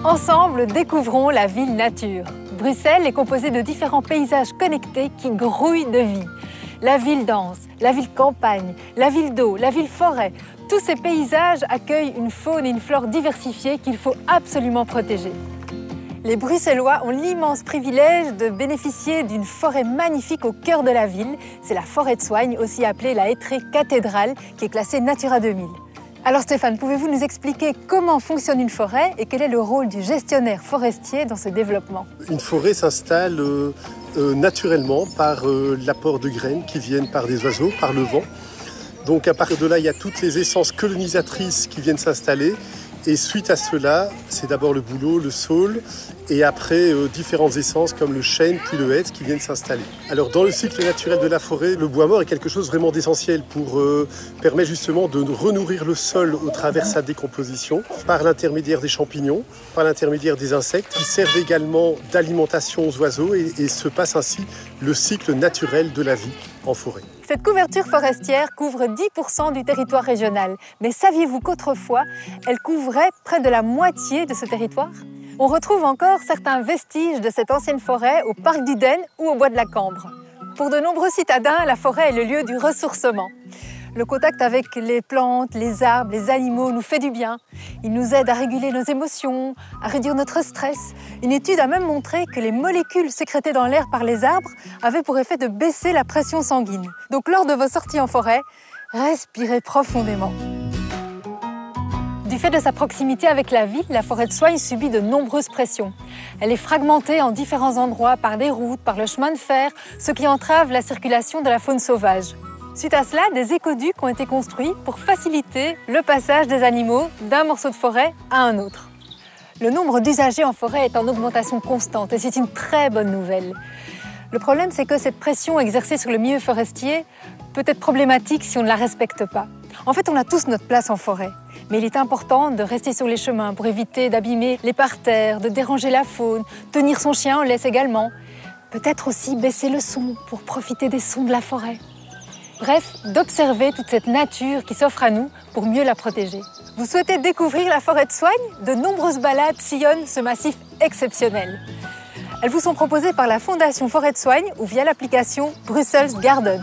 Ensemble, découvrons la ville nature. Bruxelles est composée de différents paysages connectés qui grouillent de vie. La ville dense, la ville campagne, la ville d'eau, la ville forêt. Tous ces paysages accueillent une faune et une flore diversifiées qu'il faut absolument protéger. Les Bruxellois ont l'immense privilège de bénéficier d'une forêt magnifique au cœur de la ville. C'est la forêt de Soignes, aussi appelée la Hêtraie cathédrale, qui est classée Natura 2000. Alors Stéphane, pouvez-vous nous expliquer comment fonctionne une forêt et quel est le rôle du gestionnaire forestier dans ce développement? Une forêt s'installe naturellement par l'apport de graines qui viennent par des oiseaux, par le vent. Donc à partir de là, il y a toutes les essences colonisatrices qui viennent s'installer. Et suite à cela, c'est d'abord le bouleau, le saule, et après différentes essences comme le chêne puis le hêtre qui viennent s'installer. Alors dans le cycle naturel de la forêt, le bois mort est quelque chose vraiment d'essentiel pour permettre justement de renourrir le sol au travers de sa décomposition par l'intermédiaire des champignons, par l'intermédiaire des insectes qui servent également d'alimentation aux oiseaux et se passe ainsi le cycle naturel de la vie en forêt. Cette couverture forestière couvre 10% du territoire régional. Mais saviez-vous qu'autrefois, elle couvrait près de la moitié de ce territoire? On retrouve encore certains vestiges de cette ancienne forêt au parc d'Uden ou au bois de la Cambre. Pour de nombreux citadins, la forêt est le lieu du ressourcement. Le contact avec les plantes, les arbres, les animaux nous fait du bien. Il nous aide à réguler nos émotions, à réduire notre stress. Une étude a même montré que les molécules sécrétées dans l'air par les arbres avaient pour effet de baisser la pression sanguine. Donc lors de vos sorties en forêt, respirez profondément. Du fait de sa proximité avec la ville, la forêt de Soignes subit de nombreuses pressions. Elle est fragmentée en différents endroits par des routes, par le chemin de fer, ce qui entrave la circulation de la faune sauvage. Suite à cela, des écoducs ont été construits pour faciliter le passage des animaux d'un morceau de forêt à un autre. Le nombre d'usagers en forêt est en augmentation constante et c'est une très bonne nouvelle. Le problème, c'est que cette pression exercée sur le milieu forestier peut être problématique si on ne la respecte pas. En fait, on a tous notre place en forêt, mais il est important de rester sur les chemins pour éviter d'abîmer les parterres, de déranger la faune, tenir son chien en laisse également. Peut-être aussi baisser le son pour profiter des sons de la forêt. Bref, d'observer toute cette nature qui s'offre à nous pour mieux la protéger. Vous souhaitez découvrir la forêt de Soignes? De nombreuses balades sillonnent ce massif exceptionnel. Elles vous sont proposées par la Fondation Forêt de Soignes ou via l'application Brussels Garden.